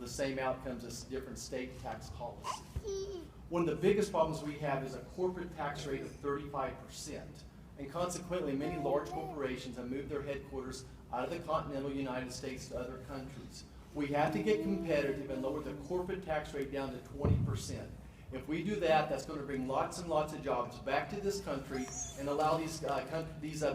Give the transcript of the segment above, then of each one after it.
the same outcomes as different state tax policy. One of the biggest problems we have is a corporate tax rate of 35%. And consequently, many large corporations have moved their headquarters out of the continental United States to other countries. We have to get competitive and lower the corporate tax rate down to 20%. If we do that, that's going to bring lots and lots of jobs back to this country and allow these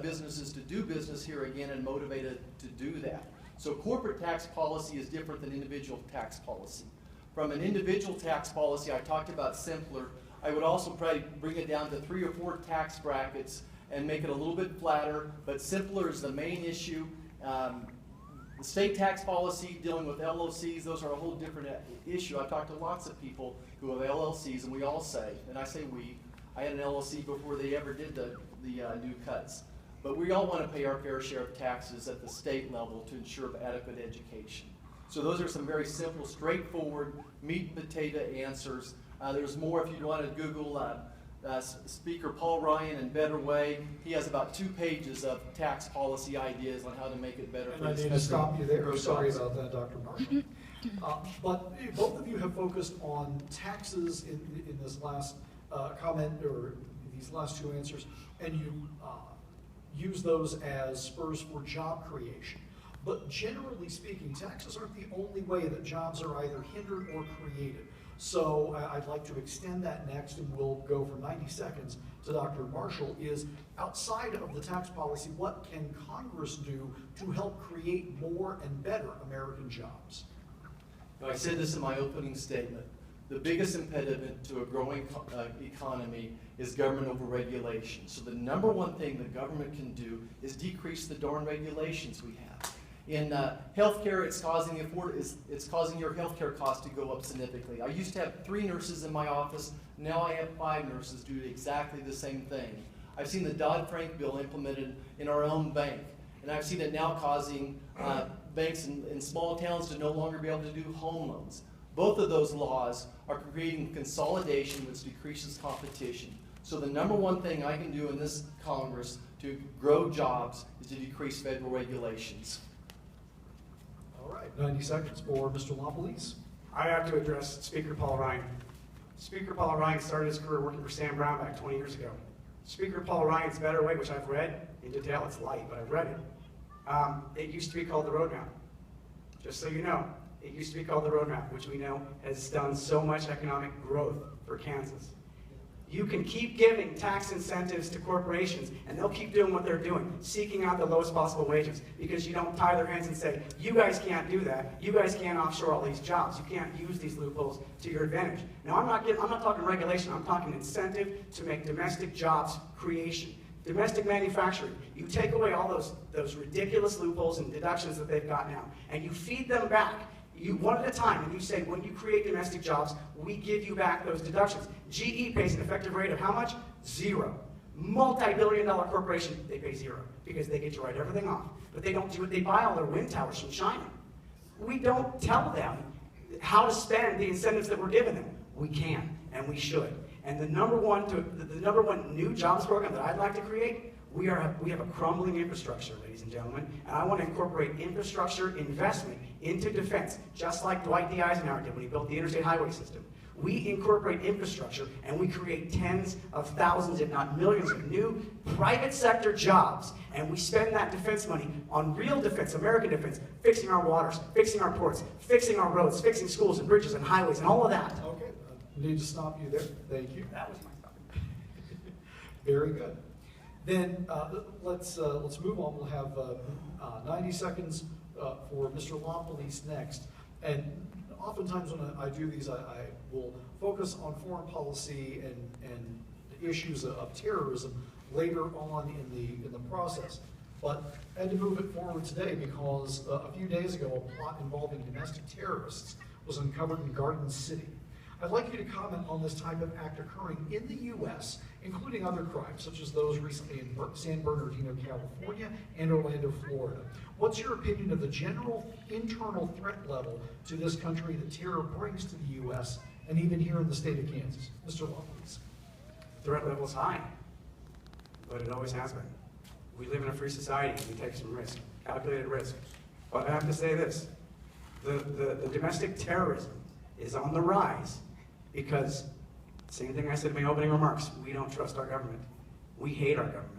businesses to do business here again and motivated to do that. So corporate tax policy is different than individual tax policy. From an individual tax policy, I talked about simpler. I would also probably bring it down to 3 or 4 tax brackets and make it a little bit flatter, but simpler is the main issue. The state tax policy dealing with LLCs, those are a whole different issue. I've talked to lots of people who have LLCs, and we all say, and I say we, I had an LLC before they ever did the new cuts. But we all want to pay our fair share of taxes at the state level to ensure adequate education. So those are some very simple, straightforward, meat and potato answers. There's more if you want to Google Speaker Paul Ryan and Better Way. He has about 2 pages of tax policy ideas on how to make it better for this country. I need to stop you there. Sorry about that, Dr. Marshall. But both of you have focused on taxes in this last comment, or these last 2 answers, and you use those as spurs for job creation. But generally speaking, taxes aren't the only way that jobs are either hindered or created. So I'd like to extend that next, and we'll go for 90 seconds to Dr. Marshall, is outside of the tax policy, what can Congress do to help create more and better American jobs? I said this in my opening statement. The biggest impediment to a growing economy is government overregulation. So the #1 thing the government can do is decrease the darn regulations we have. In healthcare, it's causing your healthcare costs to go up significantly. I used to have 3 nurses in my office. Now I have 5 nurses do exactly the same thing. I've seen the Dodd-Frank bill implemented in our own bank, and I've seen it now causing banks in small towns to no longer be able to do home loans. Both of those laws are creating consolidation, which decreases competition. So the #1 thing I can do in this Congress to grow jobs is to decrease federal regulations. All right, 90 seconds for Mr. LaPolice. I have to address Speaker Paul Ryan. Speaker Paul Ryan started his career working for Sam Brown back 20 years ago. Speaker Paul Ryan's Better Way, which I've read in detail, it's light, but I've read it. It used to be called the Roadmap. Just so you know, it used to be called the Roadmap, which we know has done so much economic growth for Kansas. You can keep giving tax incentives to corporations, and they'll keep doing what they're doing, seeking out the lowest possible wages, because you don't tie their hands and say, you guys can't do that. You guys can't offshore all these jobs. You can't use these loopholes to your advantage. Now, I'm not talking regulation. I'm talking incentive to make domestic jobs creation. Domestic manufacturing. You take away all those ridiculous loopholes and deductions that they've got now, and you feed them back. You one at a time, and you say, when you create domestic jobs, we give you back those deductions. GE pays an effective rate of how much? 0. Multi-billion-dollar corporation, they pay 0 because they get to write everything off. But they don't do it. They buy all their wind towers from China. We don't tell them how to spend the incentives that we're giving them. We can, and we should. And the number one new jobs program that I'd like to create, we have a crumbling infrastructure, ladies and gentlemen, and I want to incorporate infrastructure investment into defense, just like Dwight D. Eisenhower did when he built the interstate highway system. We incorporate infrastructure, and we create tens of thousands, if not millions, of new private sector jobs, and we spend that defense money on real defense, American defense, fixing our waters, fixing our ports, fixing our roads, fixing schools and bridges and highways and all of that. Okay, need to stop you there. Thank you. That was my stop. Very good. Then let's move on. We'll have 90 seconds for Mr. LaPolice next. And oftentimes when I do these, I will focus on foreign policy and the issues of terrorism later on in the process. But I had to move it forward today because a few days ago, a plot involving domestic terrorists was uncovered in Garden City. I'd like you to comment on this type of act occurring in the U.S., including other crimes, such as those recently in San Bernardino, California, and Orlando, Florida. What's your opinion of the general internal threat level to this country that terror brings to the U.S., and even here in the state of Kansas? Mr. LaPolice. Threat level is high, but it always has been. We live in a free society, and we take some risk, calculated risk. But I have to say this. The domestic terrorism is on the rise because, same thing I said in my opening remarks, we don't trust our government. We hate our government.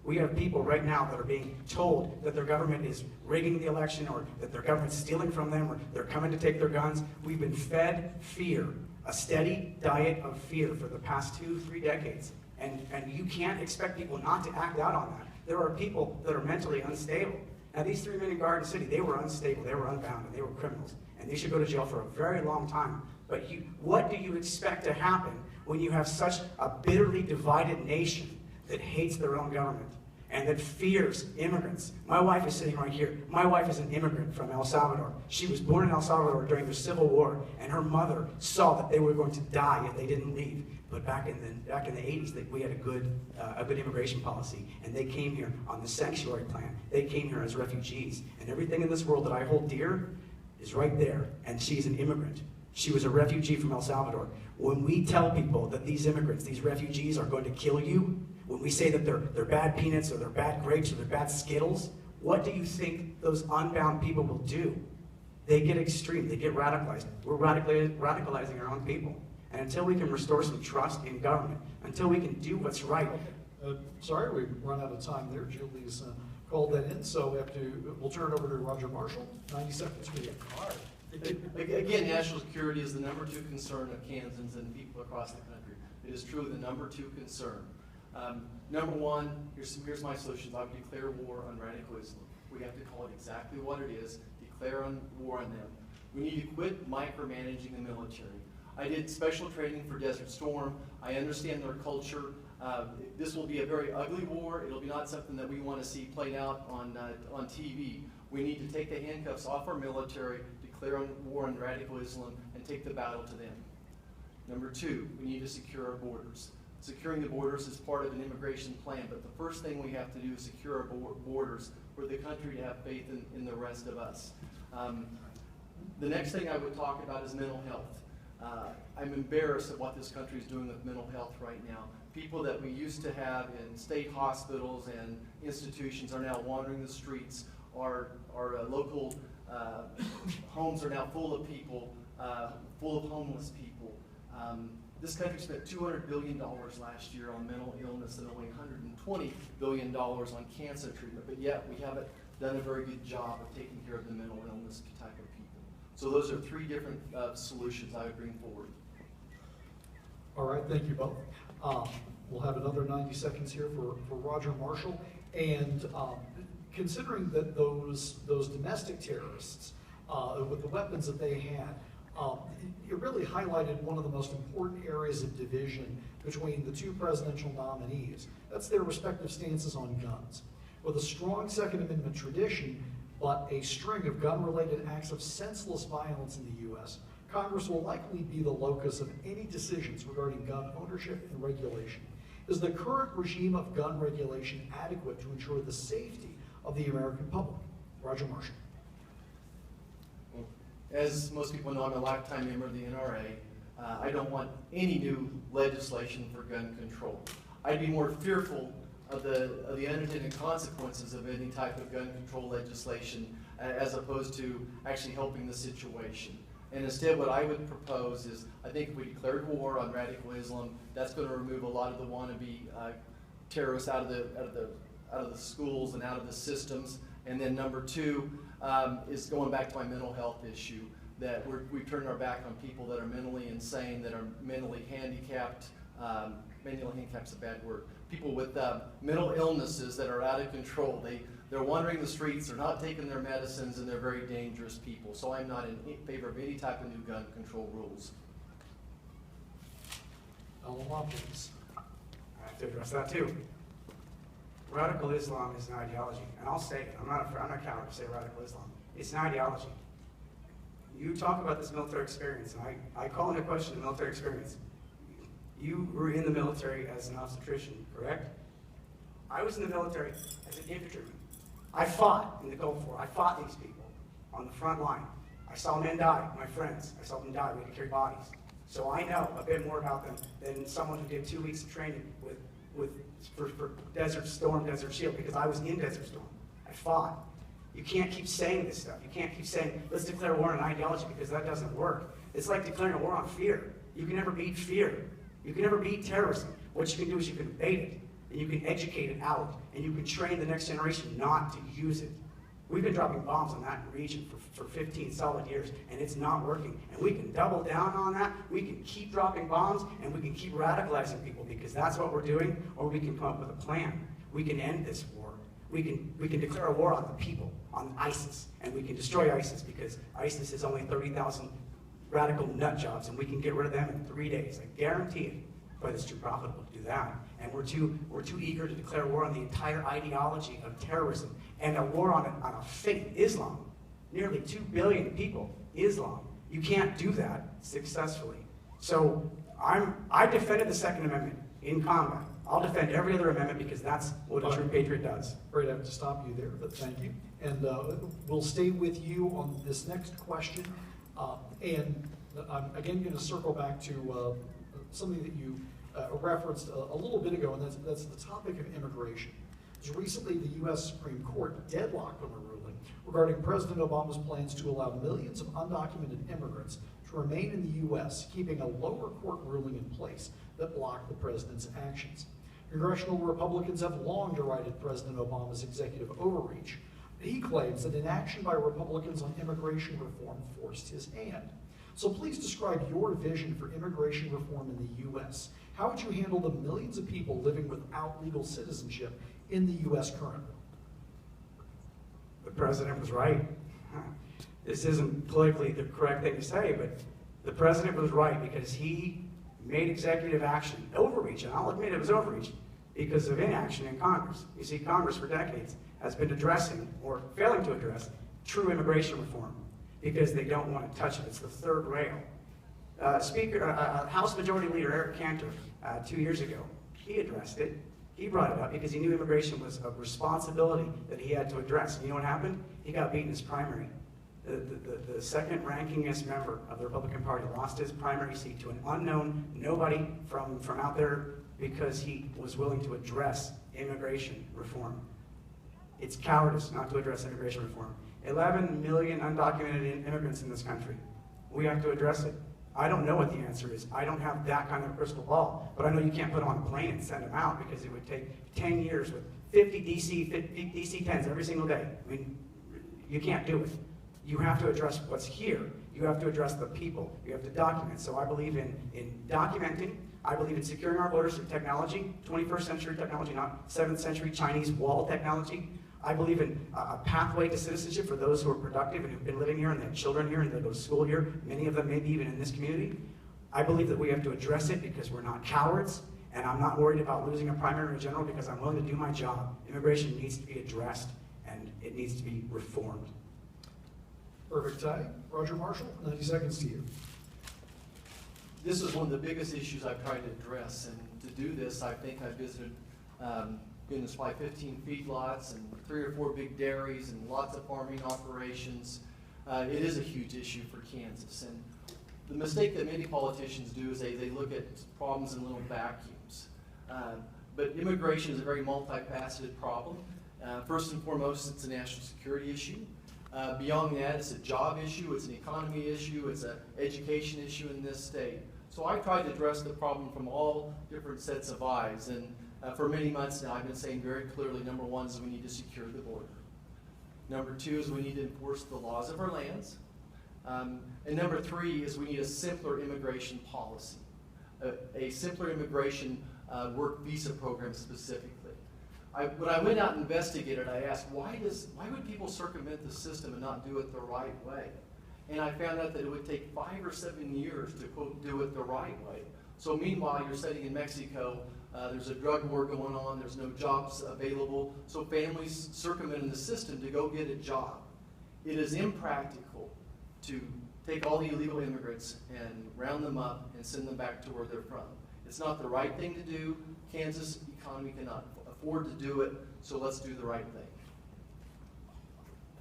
We have people right now that are being told that their government is rigging the election or that their government's stealing from them or they're coming to take their guns. We've been fed fear, a steady diet of fear for the past 2-3 decades. And you can't expect people not to act out on that. There are people that are mentally unstable. Now, these 3 men in Garden City, they were unstable, they were unbound, and they were criminals. And they should go to jail for a very long time. But what do you expect to happen when you have such a bitterly divided nation that hates their own government and that fears immigrants? My wife is sitting right here. My wife is an immigrant from El Salvador. She was born in El Salvador during the Civil War, and her mother saw that they were going to die if they didn't leave. But back in the 80s, we had a good immigration policy, and they came here on the sanctuary plan. They came here as refugees, and everything in this world that I hold dear is right there. And she's an immigrant. She was a refugee from El Salvador. When we tell people that these immigrants, these refugees, are going to kill you, when we say that they're bad peanuts or they're bad grapes or they're bad Skittles, what do you think those unbound people will do? They get extreme. They get radicalized. We're radicalizing our own people. And until we can restore some trust in government, until we can do what's right. Sorry, we've run out of time there. Julie's called that in, so we'll turn it over to Roger Marshall. 90 seconds for you. All right. Again, national security is the #2 concern of Kansans and people across the country. It is truly the #2 concern. Number one, here's my solutions. I would declare war on radical Islam. We have to call it exactly what it is, declare war on them. We need to quit micromanaging the military. I did special training for Desert Storm. I understand their culture. This will be a very ugly war. It'll be not something that we want to see played out on TV. We need to take the handcuffs off our military, declare war on radical Islam, and take the battle to them. Number two, we need to secure our borders. Securing the borders is part of an immigration plan, but the first thing we have to do is secure our borders for the country to have faith in the rest of us. The next thing I would talk about is mental health. I'm embarrassed at what this country is doing with mental health right now. People that we used to have in state hospitals and institutions are now wandering the streets. Our local homes are now full of people, full of homeless people. This country spent $200 billion last year on mental illness and only $120 billion on cancer treatment, but yet we haven't done a very good job of taking care of the mental illness type of people. So those are 3 different solutions I would bring forward. All right, thank you both. We'll have another 90 seconds here for Roger Marshall. And considering that those domestic terrorists, with the weapons that they had, it really highlighted one of the most important areas of division between the 2 presidential nominees. That's their respective stances on guns. With a strong Second Amendment tradition, but a string of gun-related acts of senseless violence in the U.S., Congress will likely be the locus of any decisions regarding gun ownership and regulation. Is the current regime of gun regulation adequate to ensure the safety of the American public? Roger Marshall. As most people know, I'm a lifetime member of the NRA. I don't want any new legislation for gun control. I'd be more fearful of the unintended consequences of any type of gun control legislation as opposed to actually helping the situation. And instead what I would propose is, I think if we declared war on radical Islam, that's going to remove a lot of the wannabe terrorists out of the schools and out of the systems. And then number 2 is going back to my mental health issue, that we've turned our back on people that are mentally insane, that are mentally handicapped. Mentally handicapped's a bad word. People with mental illnesses that are out of control. They're wandering the streets, they're not taking their medicines, and they're very dangerous people. So I'm not in favor of any type of new gun control rules. LaPolice. I have to address that too. Radical Islam is an ideology, and I'll say it. I'm not coward to say radical Islam. It's an ideology. You talk about this military experience, and I call into question the military experience. You were in the military as an obstetrician, correct? I was in the military as an infantryman. I fought in the Gulf War. I fought these people on the front line. I saw men die, my friends. I saw them die. We had to carry bodies. So I know a bit more about them than someone who did 2 weeks of training for Desert Storm, Desert Shield, because I was in Desert Storm. I fought. You can't keep saying this stuff. You can't keep saying, let's declare war on ideology, because that doesn't work. It's like declaring a war on fear. You can never beat fear. You can never beat terrorism. What you can do is you can bait it, and you can educate it out, and you can train the next generation not to use it. We've been dropping bombs on that region for 15 solid years, and it's not working. And we can double down on that. We can keep dropping bombs, and we can keep radicalizing people, because that's what we're doing, or we can come up with a plan. We can end this war. We can declare a war on the people, on ISIS, and we can destroy ISIS, because ISIS is only 30,000 radical nut jobs, and we can get rid of them in 3 days. I guarantee it. But it's too profitable to do that. And we're too eager to declare war on the entire ideology of terrorism and a war on a faith, Islam. Nearly 2 billion people, Islam. You can't do that successfully. So I defended the Second Amendment in combat. I'll defend every other amendment, because that's what a true patriot does. Afraid I have to stop you there, but thank you. And we'll stay with you on this next question. And I'm again going to circle back to something that you referenced a little bit ago, and that's the topic of immigration. As recently, the U.S. Supreme Court deadlocked on a ruling regarding President Obama's plans to allow millions of undocumented immigrants to remain in the U.S., keeping a lower court ruling in place that blocked the president's actions. Congressional Republicans have long derided President Obama's executive overreach. He claims that inaction by Republicans on immigration reform forced his hand. So please describe your vision for immigration reform in the U.S. How would you handle the millions of people living without legal citizenship in the U.S. currently? The president was right. This isn't politically the correct thing to say, but the president was right, because he made executive action, overreach, and I'll admit it was overreach, because of inaction in Congress. You see, Congress for decades has been addressing, or failing to address, true immigration reform, because they don't want to touch it. It's the third rail. House Majority Leader Eric Cantor, 2 years ago, he addressed it. He brought it up because he knew immigration was a responsibility that he had to address. And you know what happened? He got beat in his primary. The second rankingest member of the Republican Party lost his primary seat to an unknown nobody from out there, because he was willing to address immigration reform. It's cowardice not to address immigration reform. 11 million undocumented immigrants in this country. We have to address it. I don't know what the answer is. I don't have that kind of crystal ball, but I know you can't put them on a plane and send them out, because it would take 10 years with 50 DC-10s every single day. I mean, you can't do it. You have to address what's here. You have to address the people. You have to document. So I believe in documenting. I believe in securing our borders through technology, 21st century technology, not 7th century Chinese wall technology. I believe in a pathway to citizenship for those who are productive and who've been living here and they have children here and they go to school here, many of them maybe even in this community. I believe that we have to address it, because we're not cowards, and I'm not worried about losing a primary or general, because I'm willing to do my job. Immigration needs to be addressed, and it needs to be reformed. Perfect. Roger Marshall, 90 seconds to you. This is one of the biggest issues I've tried to address, and to do this, I think I visited goodness, probably 15 feedlots and 3 or 4 big dairies and lots of farming operations. It is a huge issue for Kansas. And the mistake that many politicians do is they look at problems in little vacuums. But immigration is a very multifaceted problem. First and foremost, it's a national security issue. Beyond that, it's a job issue, it's an economy issue, it's an education issue in this state. So I tried to address the problem from all different sets of eyes. And for many months now, I've been saying very clearly, number one is we need to secure the border. Number two is we need to enforce the laws of our lands. And number three is we need a simpler immigration policy, a simpler immigration work visa program specifically. When I went out and investigated, I asked, why would people circumvent the system and not do it the right way? And I found out that it would take 5 or 7 years to, quote, do it the right way. So meanwhile, you're sitting in Mexico, there's a drug war going on, there's no jobs available, so families circumventing the system to go get a job. It is impractical to take all the illegal immigrants and round them up and send them back to where they're from. It's not the right thing to do. Kansas economy cannot afford to do it, so let's do the right thing.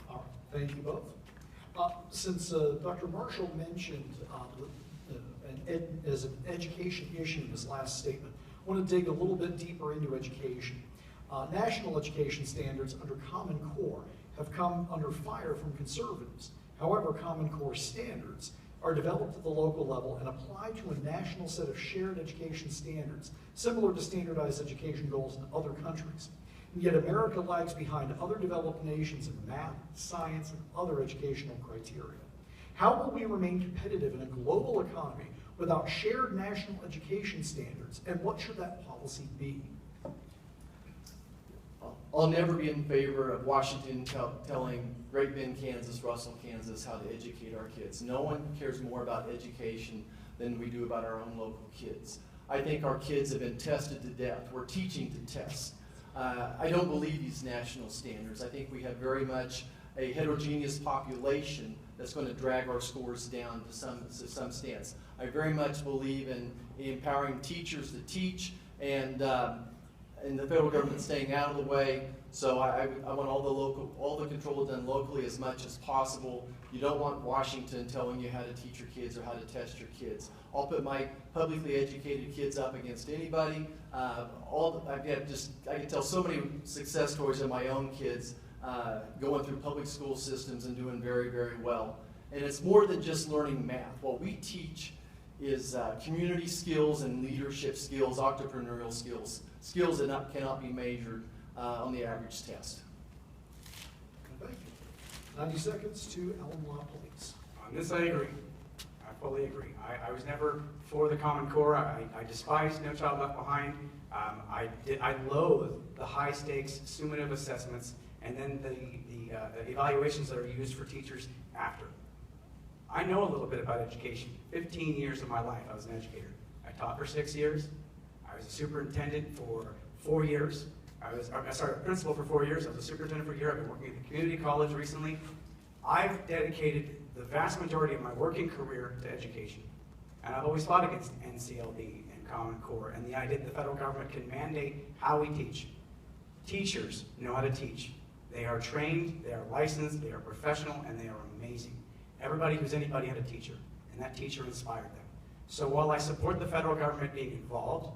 All right, thank you both. Since Dr. Marshall mentioned as an education issue in his last statement, I want to dig a little bit deeper into education. National education standards under Common Core have come under fire from conservatives. However, Common Core standards are developed at the local level and applied to a national set of shared education standards, similar to standardized education goals in other countries. And yet America lags behind other developed nations in math, science, and other educational criteria. How will we remain competitive in a global economy without shared national education standards, and what should that policy be? I'll never be in favor of Washington telling Great Bend, Kansas, Russell, Kansas how to educate our kids. No one cares more about education than we do about our own local kids. I think our kids have been tested to death. We're teaching to test. I don't believe these national standards. I think we have very much a heterogeneous population that's going to drag our scores down to some stance. I very much believe in empowering teachers to teach, and the federal government staying out of the way. So I want all the control done locally as much as possible. You don't want Washington telling you how to teach your kids or how to test your kids. I'll put my publicly educated kids up against anybody. I can tell so many success stories of my own kids going through public school systems and doing very, very well. And it's more than just learning math. What we teach is community skills and leadership skills, entrepreneurial skills, skills that cannot be measured on the average test. Thank you. 90 seconds to Alan LaPolice. On this, I agree. I fully agree. I was never for the Common Core. I despise No Child Left Behind. I loathe the high-stakes summative assessments and then the evaluations that are used for teachers after. I know a little bit about education. 15 years of my life, I was an educator. I taught for 6 years. I was a superintendent for 4 years. I was a principal for 4 years. I was a superintendent for a year. I've been working at the community college recently. I've dedicated the vast majority of my working career to education. And I've always fought against NCLD and Common Core and the idea that the federal government can mandate how we teach. Teachers know how to teach. They are trained, they are licensed, they are professional, and they are amazing. Everybody who's anybody had a teacher, and that teacher inspired them. So while I support the federal government being involved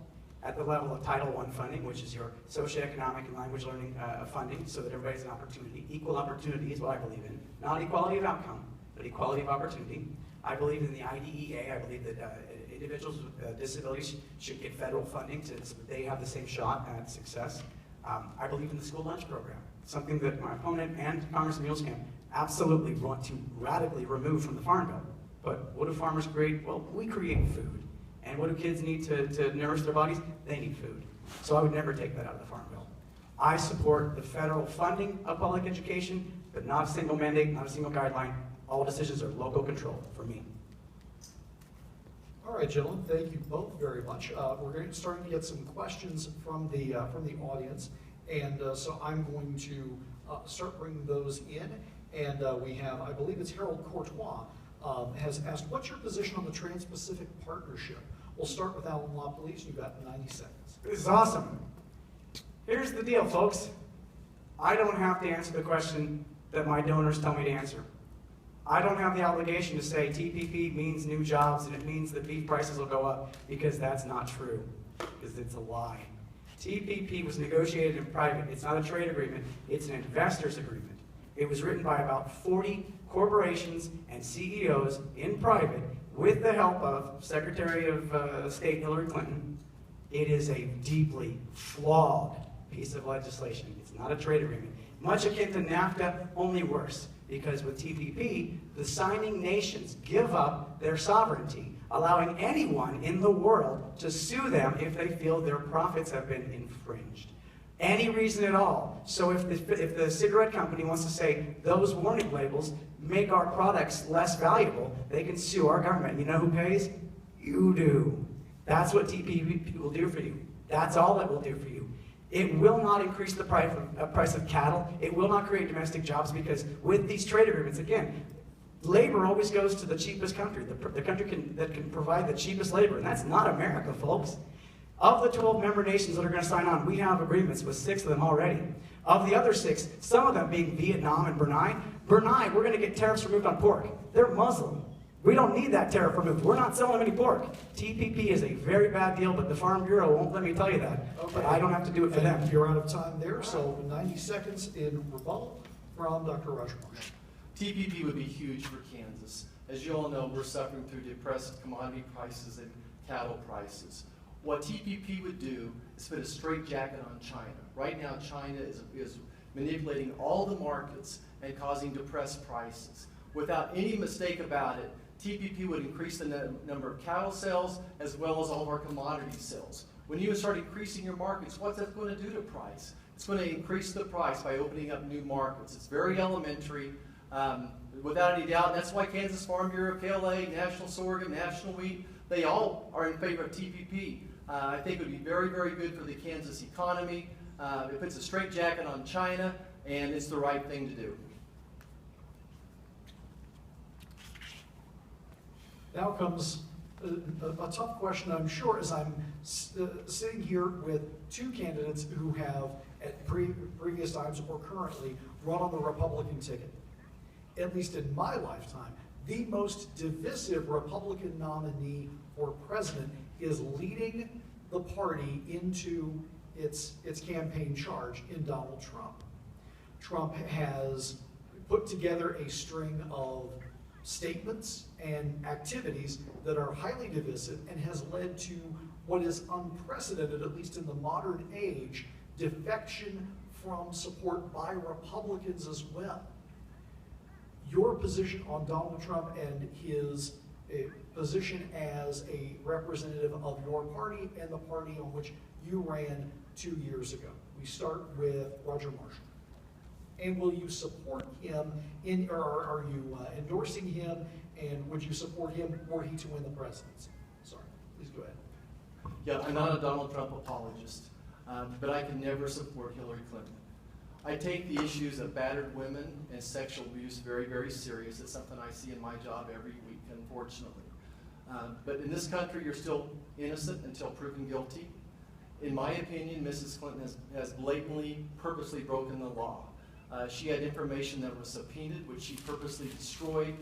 at the level of Title I funding, which is your socioeconomic and language learning funding, so that everybody has an opportunity, equal opportunity is what I believe in. Not equality of outcome, but equality of opportunity. I believe in the IDEA. I believe that individuals with disabilities should get federal funding so that they have the same shot at success. I believe in the school lunch program, something that my opponent and Congressman Muleskamp absolutely want to radically remove from the Farm Bill. But what do farmers create? Well, we create food. And what do kids need to nourish their bodies? They need food. So I would never take that out of the Farm Bill. I support the federal funding of public education, but not a single mandate, not a single guideline. All decisions are local control for me. All right, gentlemen, thank you both very much. We're starting to get some questions from the audience, and so I'm going to start bringing those in. And we have, I believe it's Harold Courtois, has asked, what's your position on the Trans-Pacific Partnership? We'll start with Alan LaPolice. You've got 90 seconds. This is awesome. Here's the deal, folks. I don't have to answer the question that my donors tell me to answer. I don't have the obligation to say TPP means new jobs and it means that beef prices will go up, because that's not true, because it's a lie. TPP was negotiated in private. It's not a trade agreement. It's an investors agreement. It was written by about 40 corporations and CEOs in private with the help of Secretary of State Hillary Clinton. It is a deeply flawed piece of legislation. It's not a trade agreement. Much akin to NAFTA, only worse, because with TPP, the signing nations give up their sovereignty, allowing anyone in the world to sue them if they feel their profits have been infringed. Any reason at all. So if the cigarette company wants to say those warning labels make our products less valuable, they can sue our government. You know who pays? You do. That's what TPP will do for you. That's all it will do for you. It will not increase the price of cattle. It will not create domestic jobs, because with these trade agreements, again, labor always goes to the cheapest country, the country that can provide the cheapest labor, and that's not America, folks. Of the 12 member nations that are going to sign on, we have agreements with 6 of them already. Of the other 6, some of them being Vietnam and Brunei, we're going to get tariffs removed on pork. They're Muslim. We don't need that tariff removed. We're not selling them any pork. TPP is a very bad deal, but the Farm Bureau won't let me tell you that. Okay. But I don't have to do it for them. You're out of time there, so 90 seconds in rebuttal. from Dr. Roger Marshall. TPP would be huge for Kansas. As you all know, we're suffering through depressed commodity prices and cattle prices. What TPP would do is put a straitjacket on China. Right now, China is manipulating all the markets and causing depressed prices. Without any mistake about it, TPP would increase the number of cattle sales as well as all of our commodity sales. When you start increasing your markets, what's that going to do to price? It's going to increase the price by opening up new markets. It's very elementary, without any doubt. That's why Kansas Farm Bureau, KLA, National Sorghum, National Wheat, they all are in favor of TPP. I think it would be very, very good for the Kansas economy. It puts a straitjacket on China, and it's the right thing to do. Now comes a tough question, I'm sure, as I'm sitting here with two candidates who have, at previous times or currently, run on the Republican ticket. At least in my lifetime, the most divisive Republican nominee for president is leading the party into its campaign charge in Donald Trump. Trump has put together a string of statements and activities that are highly divisive and has led to what is unprecedented, at least in the modern age, defection from support by Republicans as well. Your position on Donald Trump and his position as a representative of your party and the party on which you ran 2 years ago. We start with Roger Marshall. And will you support him, or are you endorsing him, and would you support him were he to win the presidency? Sorry, please go ahead. Yeah, I'm not a Donald Trump apologist, but I can never support Hillary Clinton. I take the issues of battered women and sexual abuse very, very serious. It's something I see in my job every week, unfortunately. But in this country, you're still innocent until proven guilty. In my opinion, Mrs. Clinton has blatantly, purposely broken the law. She had information that was subpoenaed, which she purposely destroyed.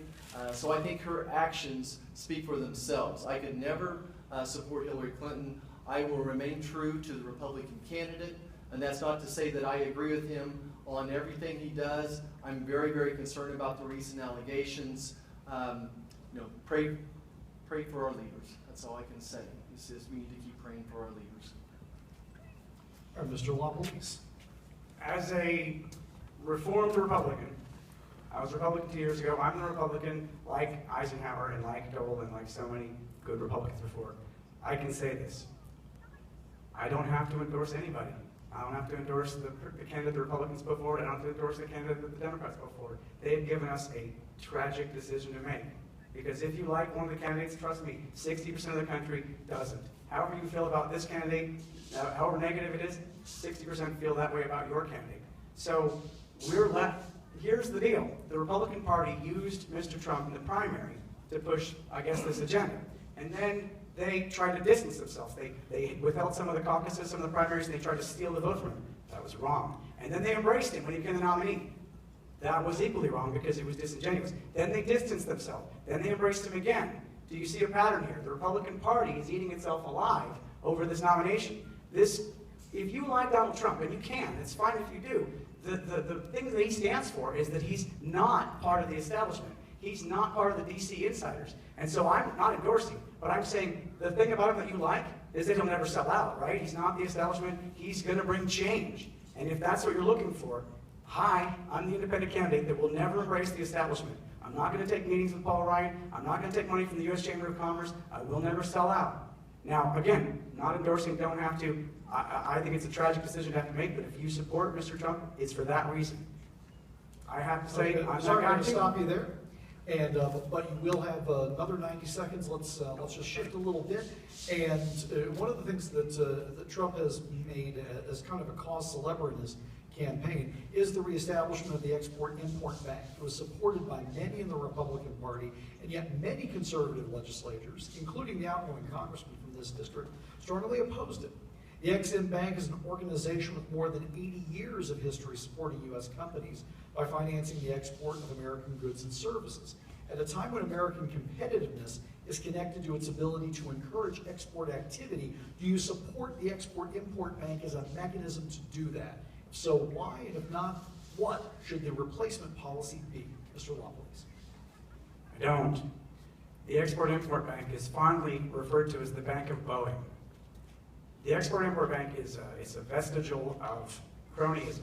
So I think her actions speak for themselves. I could never support Hillary Clinton. I will remain true to the Republican candidate, and that's not to say that I agree with him on everything he does. I'm very, very concerned about the recent allegations. Pray for our leaders. That's all I can say. He says we need to keep praying for our leaders. All right, Mr. LaPolice. As a reformed Republican, I was Republican 2 years ago. I'm the Republican like Eisenhower and like Dole and like so many good Republicans before. I can say this. I don't have to endorse anybody. I don't have to endorse the candidate the Republicans put forward. I don't have to endorse the candidate that the Democrats put forward. They have given us a tragic decision to make. Because if you like one of the candidates, trust me, 60% of the country doesn't. However you feel about this candidate, however negative it is, 60% feel that way about your candidate. So we're left. Here's the deal. The Republican Party used Mr. Trump in the primary to push, I guess, this agenda. And then they tried to distance themselves. They withheld some of the caucuses, some of the primaries, and they tried to steal the vote from him. That was wrong. And then they embraced him when he became the nominee. That was equally wrong because it was disingenuous. Then they distanced themselves. Then they embraced him again. Do you see a pattern here? The Republican Party is eating itself alive over this nomination. If you like Donald Trump, and you can, it's fine if you do, the thing that he stands for is that he's not part of the establishment. He's not part of the DC insiders. And so I'm not endorsing, but I'm saying the thing about him that you like is that he'll never sell out, right? He's not the establishment. He's going to bring change. And if that's what you're looking for, hi, I'm the independent candidate that will never embrace the establishment. I'm not going to take meetings with Paul Ryan. I'm not going to take money from the U.S. Chamber of Commerce. I will never sell out. Now, again, not endorsing, don't have to. I think it's a tragic decision to have to make, but if you support Mr. Trump, it's for that reason. I have to say, I'm sorry not to stop you there. And but you will have another 90 seconds. Let's just shift a little bit. And one of the things that Trump has made as kind of a cause célèbre in his campaign is the reestablishment of the Export-Import Bank. It was supported by many in the Republican Party, and yet many conservative legislators, including the outgoing congressman from this district, strongly opposed it. The Ex-Im Bank is an organization with more than 80 years of history supporting U.S. companies by financing the export of American goods and services. At a time when American competitiveness is connected to its ability to encourage export activity, do you support the Export-Import Bank as a mechanism to do that? If so, why? And if not, What should the replacement policy be, Mr. LaPolice? I don't. The Export-Import Bank is fondly referred to as the Bank of Boeing. The Export-Import Bank is a vestigial of cronyism.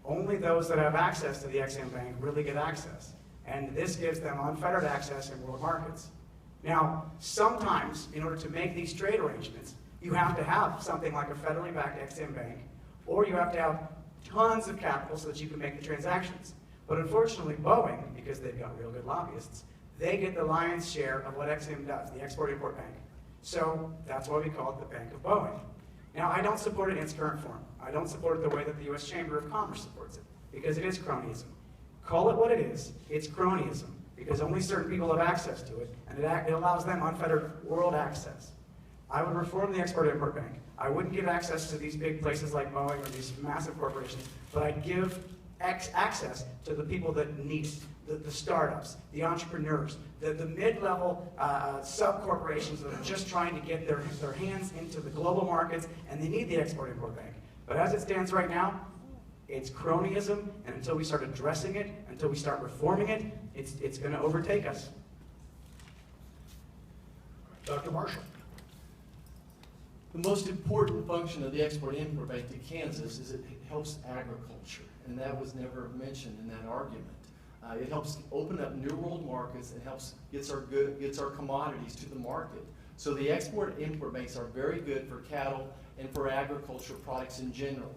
Only those that have access to the EXIM Bank really get access, and this gives them unfettered access in world markets. Now, sometimes, in order to make these trade arrangements, you have to have something like a federally backed EXIM Bank, or you have to have tons of capital so that you can make the transactions. But unfortunately, Boeing, because they've got real good lobbyists, they get the lion's share of what EXIM does, the Export-Import Bank. So that's why we call it the Bank of Boeing. Now, I don't support it in its current form. I don't support it the way that the U.S. Chamber of Commerce supports it, because it is cronyism. Call it what it is. It's cronyism, because only certain people have access to it, and it allows them unfettered world access. I would reform the Export-Import Bank. I wouldn't give access to these big places like Boeing or these massive corporations, but I'd give access to the people that need it. The startups, the entrepreneurs, the mid-level sub-corporations that are just trying to get their hands into the global markets, and they need the Export-Import Bank. But as it stands right now, it's cronyism, and until we start addressing it, until we start reforming it, it's going to overtake us. Dr. Marshall. The most important function of the Export-Import Bank to Kansas is it helps agriculture, and that was never mentioned in that argument. It helps open up new world markets and gets our commodities to the market. So the Export-Import Banks are very good for cattle and for agriculture products in general.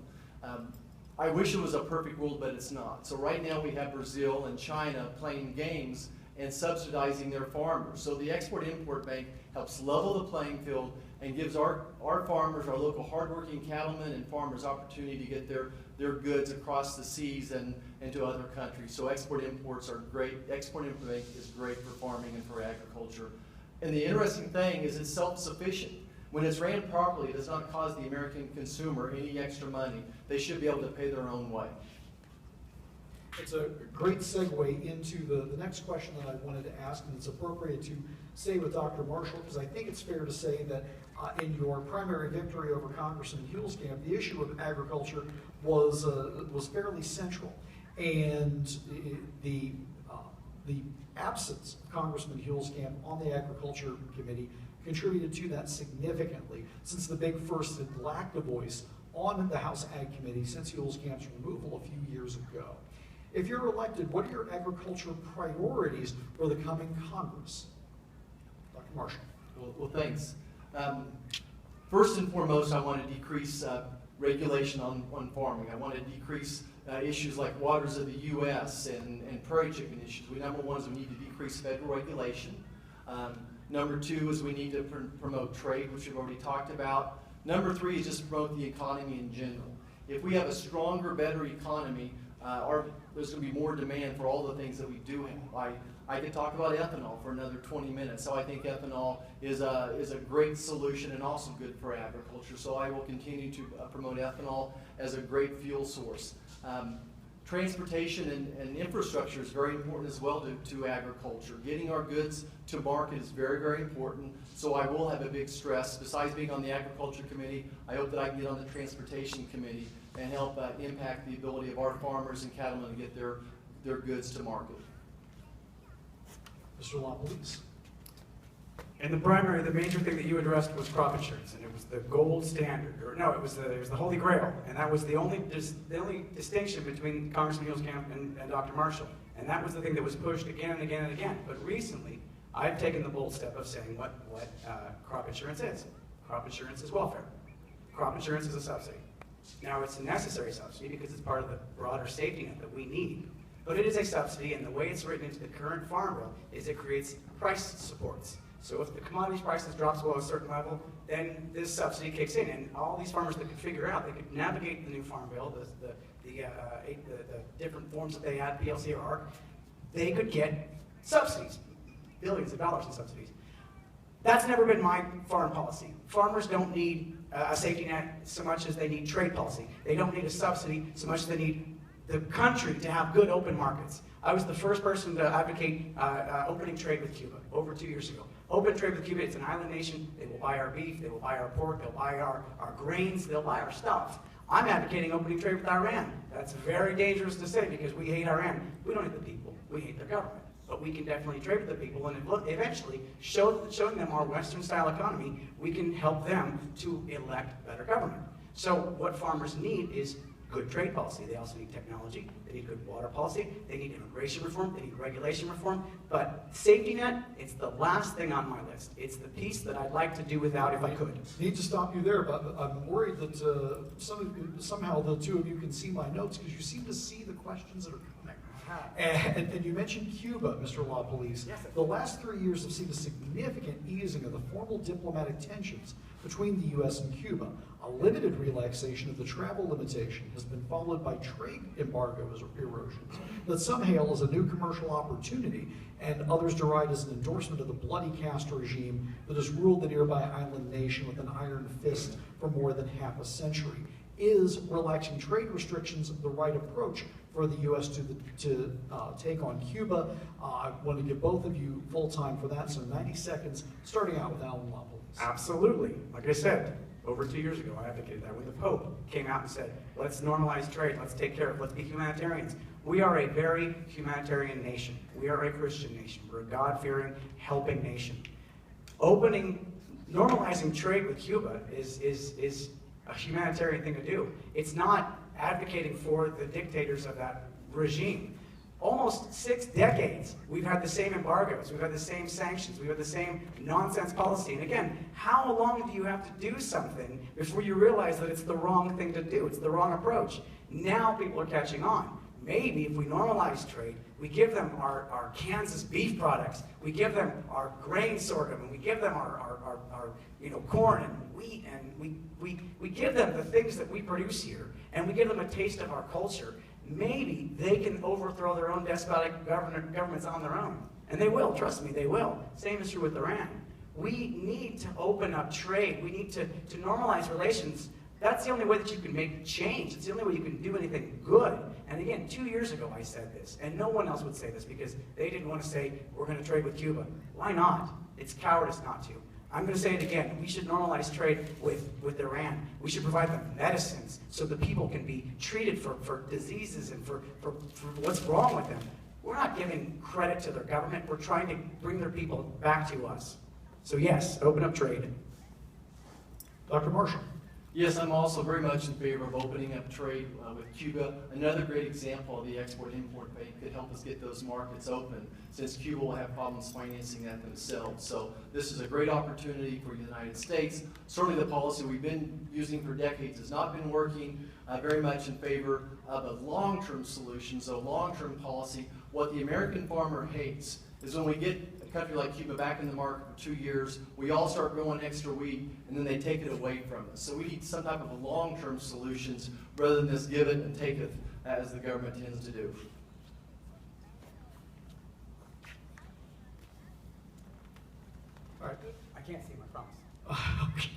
I wish it was a perfect world, but it's not. So right now we have Brazil and China playing games and subsidizing their farmers. So the Export-Import Bank helps level the playing field and gives our farmers, our local hardworking cattlemen and farmers opportunity to get their goods across the seas and to other countries. So export-imports are great. Export-Import Bank is great for farming and for agriculture. And the interesting thing is it's self-sufficient. When it's ran properly, it does not cost the American consumer any extra money. They should be able to pay their own way. It's a great segue into the next question that I wanted to ask, and it's appropriate to stay with Dr. Marshall, because I think it's fair to say that in your primary victory over Congressman Huelskamp, the issue of agriculture was fairly central, and the absence of Congressman Huelskamp on the Agriculture Committee contributed to that significantly, since the Big First had lacked a voice on the House Ag Committee since Huelskamp's removal a few years ago. If you're elected, what are your agriculture priorities for the coming Congress? Dr. Marshall. Well, thanks. First and foremost, I want to decrease regulation on farming. I want to decrease issues like waters of the U.S. and prairie chicken issues. Number one is we need to decrease federal regulation. Number two is we need to promote trade, which we've already talked about. Number three is just promote the economy in general. If we have a stronger, better economy, there's going to be more demand for all the things that we do have. I could talk about ethanol for another 20 minutes. So I think ethanol is a great solution and also good for agriculture. So I will continue to promote ethanol as a great fuel source. Transportation and infrastructure is very important as well to agriculture. Getting our goods to market is very, very important. So I will have a big stress. Besides being on the Agriculture Committee, I hope that I can get on the Transportation Committee and help impact the ability of our farmers and cattlemen to get their goods to market. Mr. LaPolice. In the primary, the major thing that you addressed was crop insurance, and it was the gold standard. Or no, it was the Holy Grail, and that was the only distinction between Congressman Huelskamp and Dr. Marshall. And that was the thing that was pushed again and again and again. But recently, I've taken the bold step of saying what crop insurance is. Crop insurance is welfare. Crop insurance is a subsidy. Now, it's a necessary subsidy because it's part of the broader safety net that we need. But it is a subsidy, and the way it's written into the current farm bill is it creates price supports. So if the commodities prices drop below a certain level, then this subsidy kicks in. And all these farmers that could figure out, they could navigate the new farm bill, the different forms that they had, PLC or ARC, they could get subsidies, billions of dollars in subsidies. That's never been my farm policy. Farmers don't need a safety net so much as they need trade policy. They don't need a subsidy so much as they need the country to have good open markets. I was the first person to advocate opening trade with Cuba over 2 years ago. Open trade with Cuba, it's an island nation. They will buy our beef, they will buy our pork, they'll buy our grains, they'll buy our stuff. I'm advocating opening trade with Iran. That's very dangerous to say because we hate Iran. We don't hate the people, we hate their government. But we can definitely trade with the people, and eventually, showing them our Western-style economy, we can help them to elect better government. So what farmers need is good trade policy. They also need technology. They need good water policy. They need immigration reform. They need regulation reform. But safety net, it's the last thing on my list. It's the piece that I'd like to do without if I could. Need to stop you there, but I'm worried that somehow the two of you can see my notes because you seem to see the questions that are coming. And you mentioned Cuba, Mr. LaPolice. Yes, sir. The last 3 years have seen a significant easing of the formal diplomatic tensions between the U.S. and Cuba. A limited relaxation of the travel limitation has been followed by trade embargo erosions that some hail as a new commercial opportunity and others deride as an endorsement of the bloody Castro regime that has ruled the nearby island nation with an iron fist for more than half a century. Is relaxing trade restrictions the right approach for the U.S. to take on Cuba? I want to give both of you full time for that, so 90 seconds, starting out with Alan LaPolice. Absolutely. Like I said, over 2 years ago, I advocated that when the Pope came out and said, let's normalize trade, let's take care of it, let's be humanitarians. We are a very humanitarian nation. We are a Christian nation. We're a God-fearing, helping nation. Normalizing trade with Cuba is a humanitarian thing to do. It's not advocating for the dictators of that regime. Almost 6 decades, we've had the same embargoes, we've had the same sanctions, we've had the same nonsense policy. And again, how long do you have to do something before you realize that it's the wrong thing to do? It's the wrong approach. Now people are catching on. Maybe if we normalize trade, we give them our Kansas beef products, we give them our grain sorghum, and we give them our corn and wheat, and we give them the things that we produce here, and we give them a taste of our culture. Maybe they can overthrow their own despotic governments on their own. And they will, trust me, they will. Same is true with Iran. We need to open up trade. We need to normalize relations. That's the only way that you can make change. It's the only way you can do anything good. And again, 2 years ago I said this, and no one else would say this because they didn't want to say, we're going to trade with Cuba. Why not? It's cowardice not to. I'm going to say it again. We should normalize trade with Iran. We should provide them medicines so the people can be treated for diseases and for what's wrong with them. We're not giving credit to their government. We're trying to bring their people back to us. So yes, open up trade. Dr. Marshall. Yes, I'm also very much in favor of opening up trade with Cuba. Another great example of the Export-Import Bank could help us get those markets open, since Cuba will have problems financing that themselves. So this is a great opportunity for the United States. Certainly the policy we've been using for decades has not been working. Very much in favor of a long-term solution, so long-term policy. What the American farmer hates is when we get a country like Cuba back in the market for 2 years, we all start growing extra wheat, and then they take it away from us. So we need some type of a long-term solutions rather than this give it and take it as the government tends to do. All right. I can't see my promise. Okay.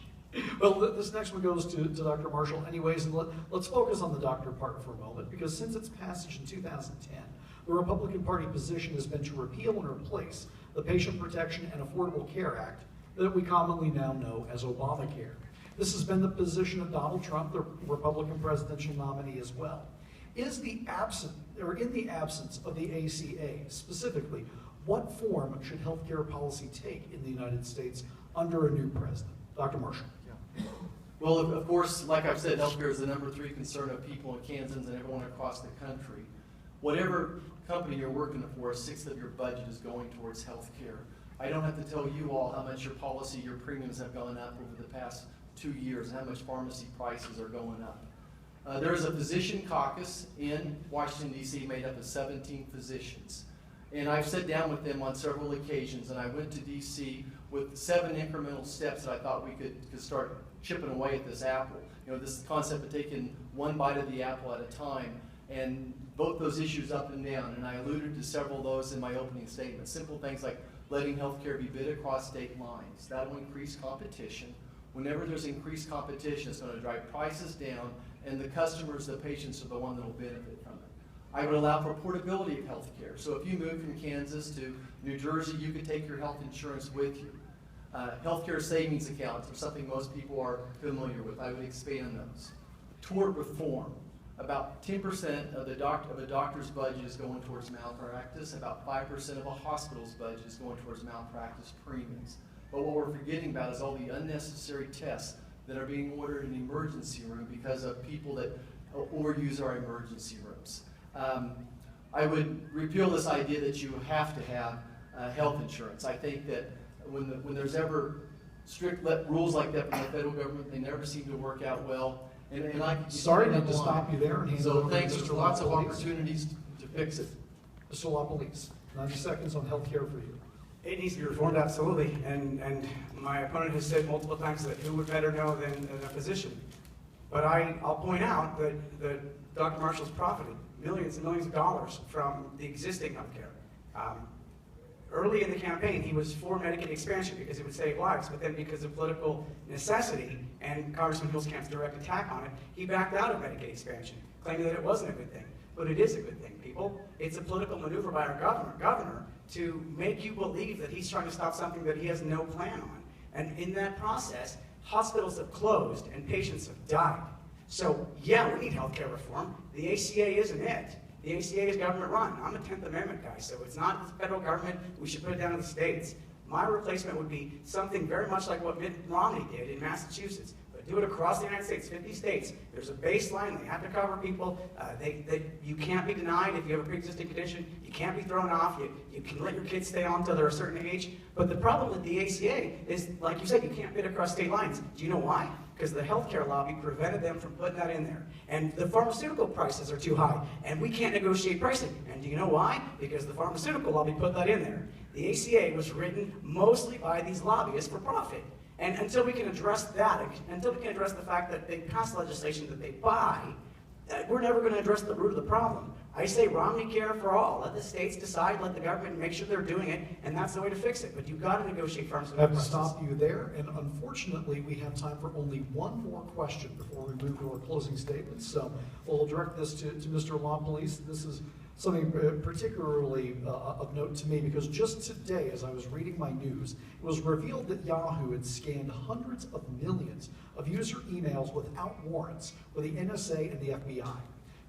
Well, this next one goes to Dr. Marshall anyways, and let's focus on the doctor part for a moment, because since its passage in 2010, the Republican Party position has been to repeal and replace the Patient Protection and Affordable Care Act that we commonly now know as Obamacare. This has been the position of Donald Trump, the Republican presidential nominee as well. In the absence of the ACA, specifically, what form should healthcare policy take in the United States under a new president? Dr. Marshall. Well, of course, like I've said, healthcare is the #3 concern of people in Kansans and everyone across the country. Whatever company you're working for, 1/6 of your budget is going towards healthcare. I don't have to tell you all how much your policy, your premiums have gone up over the past 2 years, and how much pharmacy prices are going up. There is a physician caucus in Washington, D.C. made up of 17 physicians. And I've sat down with them on several occasions, and I went to D.C. with 7 incremental steps that I thought we could start chipping away at this apple. You know, this concept of taking one bite of the apple at a time, and both those issues up and down. And I alluded to several of those in my opening statement. Simple things like letting healthcare be bid across state lines. That will increase competition. Whenever there's increased competition, it's going to drive prices down, and the customers, the patients, are the one that will benefit from it. I would allow for portability of healthcare. So if you move from Kansas to New Jersey, you could take your health insurance with you. Healthcare savings accounts are something most people are familiar with. I would expand those. Tort reform. About 10% of a doctor's budget is going towards malpractice. About 5% of a hospital's budget is going towards malpractice premiums. But what we're forgetting about is all the unnecessary tests that are being ordered in the emergency room because of people that overuse our emergency rooms. I would repeal this idea that you have to have health insurance. I think that when there's ever strict rules like that from the federal government, they never seem to work out well. And I Sorry to stop you there. And so thanks for lots of opportunities to fix it. Mr. LaPolice, 90 seconds on health care for you. It needs to be reformed, absolutely. And my opponent has said multiple times that who would better know than a physician. But I'll point out that Dr. Marshall's profited millions and millions of dollars from the existing health care. Early in the campaign, he was for Medicaid expansion because it would save lives, but then because of political necessity and Congressman Hillscamp's direct attack on it, he backed out of Medicaid expansion, claiming that it wasn't a good thing. But it is a good thing, people. It's a political maneuver by our governor to make you believe that he's trying to stop something that he has no plan on. And in that process, hospitals have closed and patients have died. So yeah, we need healthcare reform. The ACA isn't it. The ACA is government run. I'm a 10th Amendment guy, so it's not the federal government. We should put it down to the states. My replacement would be something very much like what Mitt Romney did in Massachusetts, but do it across the United States, 50 states. There's a baseline. They have to cover people. You can't be denied if you have a pre-existing condition. You can't be thrown off. You can let your kids stay on until they're a certain age. But the problem with the ACA is, like you said, you can't bid across state lines. Do you know why? Because the healthcare lobby prevented them from putting that in there. And the pharmaceutical prices are too high, and we can't negotiate pricing. And do you know why? Because the pharmaceutical lobby put that in there. The ACA was written mostly by these lobbyists for profit. And until we can address that, until we can address the fact that they pass legislation that they buy, we're never going to address the root of the problem. I say Romney care for all. Let the states decide, let the government make sure they're doing it, and that's the way to fix it. But you've got to negotiate pharmaceutical I have to prices. stop you there, and unfortunately, we have time for only one more question before we move to our closing statements. So we'll direct this to Mr. LaPolice. This is something particularly of note to me because just today, as I was reading my news, it was revealed that Yahoo had scanned hundreds of millions of user emails without warrants for the NSA and the FBI.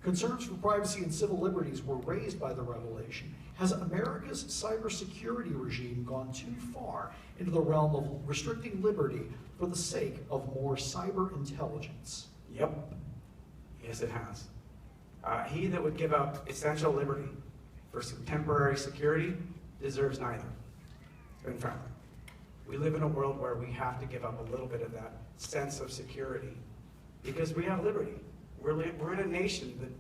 Concerns for privacy and civil liberties were raised by the revelation. Has America's cybersecurity regime gone too far into the realm of restricting liberty for the sake of more cyber intelligence? Yep. Yes, it has. He that would give up essential liberty for some temporary security deserves neither. In fact, we live in a world where we have to give up a little bit of that sense of security because we have liberty. We're in a nation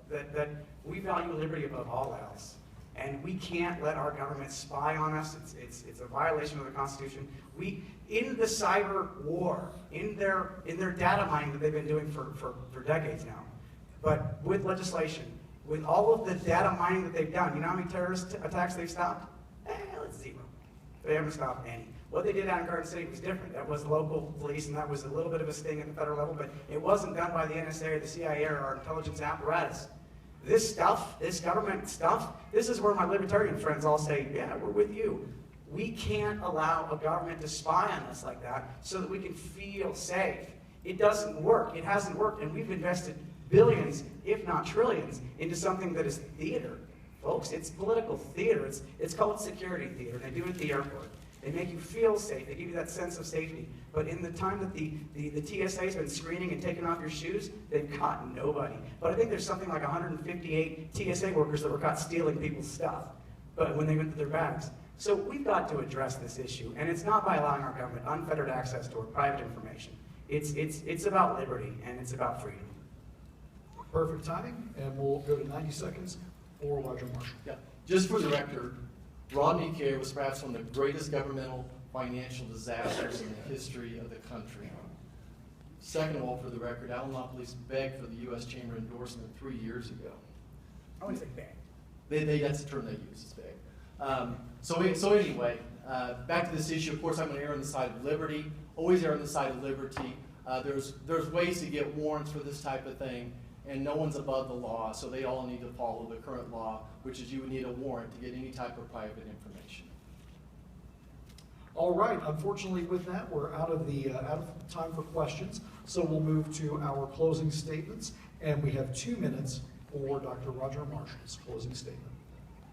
that we value liberty above all else. And we can't let our government spy on us. It's a violation of the Constitution. In the cyber war, in their data mining that they've been doing for decades now, but with legislation, with all of the data mining that they've done, you know how many terrorist attacks they've stopped? It's zero. They haven't stopped any. What they did out in Garden City was different. That was local police, and that was a little bit of a sting at the federal level, but it wasn't done by the NSA or the CIA or our intelligence apparatus. This stuff, this government stuff, this is where my libertarian friends all say, yeah, we're with you. We can't allow a government to spy on us like that so that we can feel safe. It doesn't work. It hasn't worked, and we've invested billions, if not trillions, into something that is theater. Folks, it's political theater. It's called security theater. They do it at the airport. They make you feel safe. They give you that sense of safety. But in the time that the TSA has been screening and taking off your shoes, they've caught nobody. But I think there's something like 158 TSA workers that were caught stealing people's stuff, but when they went to their bags. So we've got to address this issue, and it's not by allowing our government unfettered access to our private information. It's about liberty, and it's about freedom. Perfect timing, and we'll go to 90 seconds for Roger Marshall. Yeah. Just for the record, Romney Care was perhaps one of the greatest governmental financial disasters in the history of the country. Second of all, for the record, Alan LaPolice begged for the U.S. Chamber endorsement 3 years ago. I wouldn't say beg. That's the term they use, is beg. So anyway, back to this issue. Of course, I'm going to err on the side of liberty. Always err on the side of liberty. There's ways to get warrants for this type of thing, and no one's above the law, so they all need to follow the current law, which is you would need a warrant to get any type of private information. All right, unfortunately with that, we're out of time for questions, so we'll move to our closing statements, and we have 2 minutes for Dr. Roger Marshall's closing statement.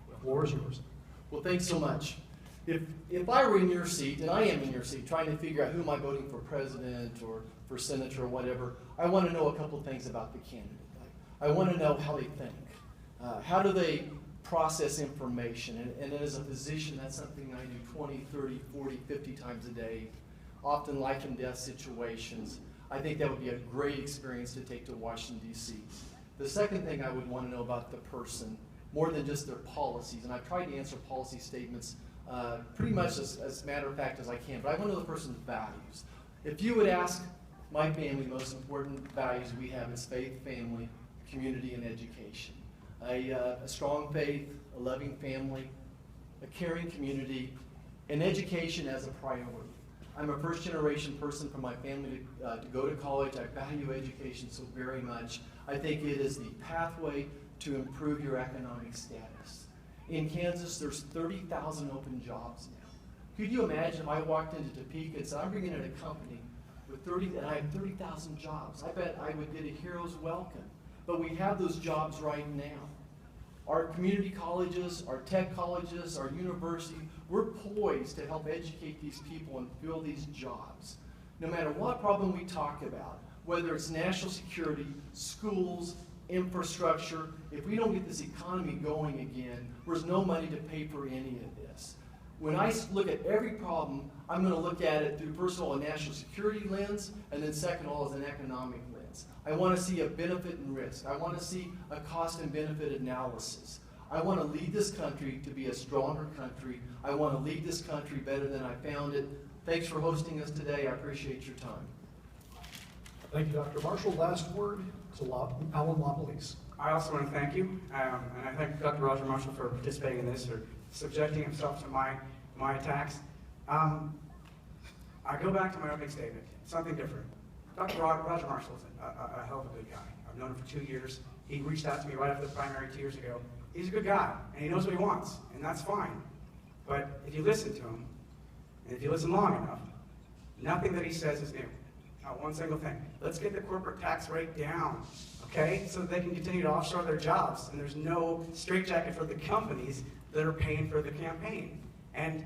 The floor is yours. Well, thanks so much. If I were in your seat, and I am in your seat, trying to figure out who am I voting for president or for senator or whatever, I want to know a couple things about the candidate. I want to know how they think. How do they process information? And as a physician, that's something I do 20, 30, 40, 50 times a day, often life and death situations. I think that would be a great experience to take to Washington, D.C. The second thing I would want to know about the person, more than just their policies, and I've tried to answer policy statements pretty much as matter of fact as I can, but I want to know the person's values. If you would ask my family, the most important values we have is faith, family, community, and education. A strong faith, a loving family, a caring community, and education as a priority. I'm a first-generation person from my family to go to college. I value education so very much. I think it is the pathway to improve your economic status. In Kansas, there's 30,000 open jobs now. Could you imagine if I walked into Topeka and said, I'm bringing in a company with and I have 30,000 jobs? I bet I would get a hero's welcome. But we have those jobs right now. Our community colleges, our tech colleges, our university, we're poised to help educate these people and fill these jobs. No matter what problem we talk about, whether it's national security, schools, infrastructure, if we don't get this economy going again, there's no money to pay for any of this. When I look at every problem, I'm going to look at it through, first of all, a national security lens, and then second of all, as an economic lens. I want to see a benefit and risk. I want to see a cost and benefit analysis. I want to lead this country to be a stronger country. I want to lead this country better than I found it. Thanks for hosting us today. I appreciate your time. Thank you, Dr. Marshall. Last word to Alan LaPolice. I also want to thank you, and I thank Dr. Roger Marshall for participating in this or subjecting himself to my attacks. I go back to my opening statement, something different. Dr. Roger Marshall is a hell of a good guy. I've known him for 2 years. He reached out to me right after the primary 2 years ago. He's a good guy, and he knows what he wants, and that's fine. But if you listen to him, and if you listen long enough, nothing that he says is new. Not one single thing. Let's get the corporate tax rate down, okay, so that they can continue to offshore their jobs, and there's no straitjacket for the companies that are paying for the campaign. And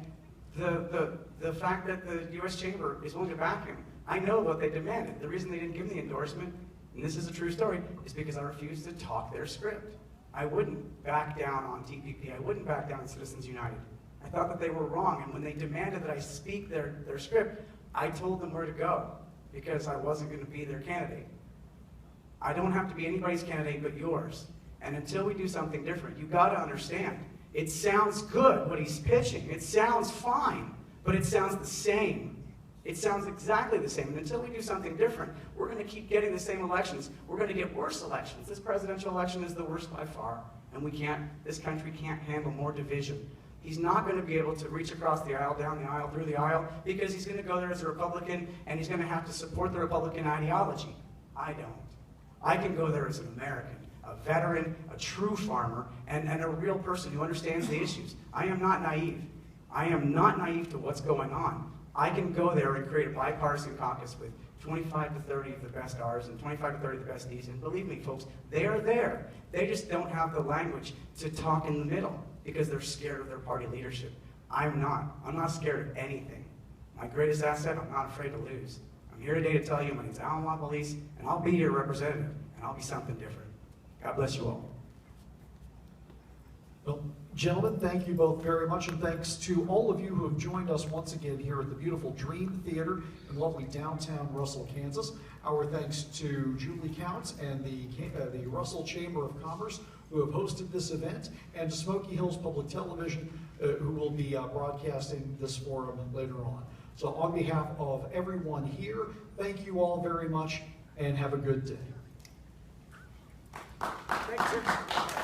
the fact that the U.S. Chamber is willing to back him, I know what they demanded. The reason they didn't give me the endorsement, and this is a true story, is because I refused to talk their script. I wouldn't back down on TPP. I wouldn't back down on Citizens United. I thought that they were wrong, and when they demanded that I speak their script, I told them where to go, because I wasn't going to be their candidate. I don't have to be anybody's candidate but yours. And until we do something different, you've got to understand, it sounds good what he's pitching. It sounds fine, but it sounds the same. It sounds exactly the same. And until we do something different, we're going to keep getting the same elections. We're going to get worse elections. This presidential election is the worst by far, and this country can't handle more division. He's not going to be able to reach across the aisle, down the aisle, through the aisle, because he's going to go there as a Republican, and he's going to have to support the Republican ideology. I don't. I can go there as an American, a veteran, a true farmer, and a real person who understands the issues. I am not naive. I am not naive to what's going on. I can go there and create a bipartisan caucus with 25 to 30 of the best R's and 25 to 30 of the best D's. And believe me, folks, they are there. They just don't have the language to talk in the middle because they're scared of their party leadership. I'm not. I'm not scared of anything. My greatest asset, I'm not afraid to lose. I'm here today to tell you my name's Alan LaPolice, and I'll be your representative, and I'll be something different. God bless you all. Well, gentlemen, thank you both very much, and thanks to all of you who have joined us once again here at the beautiful Dream Theater in lovely downtown Russell, Kansas. Our thanks to Julie Counts and the Russell Chamber of Commerce who have hosted this event, and to Smoky Hills Public Television who will be broadcasting this forum later on. So on behalf of everyone here, thank you all very much, and have a good day. Thanks, sir.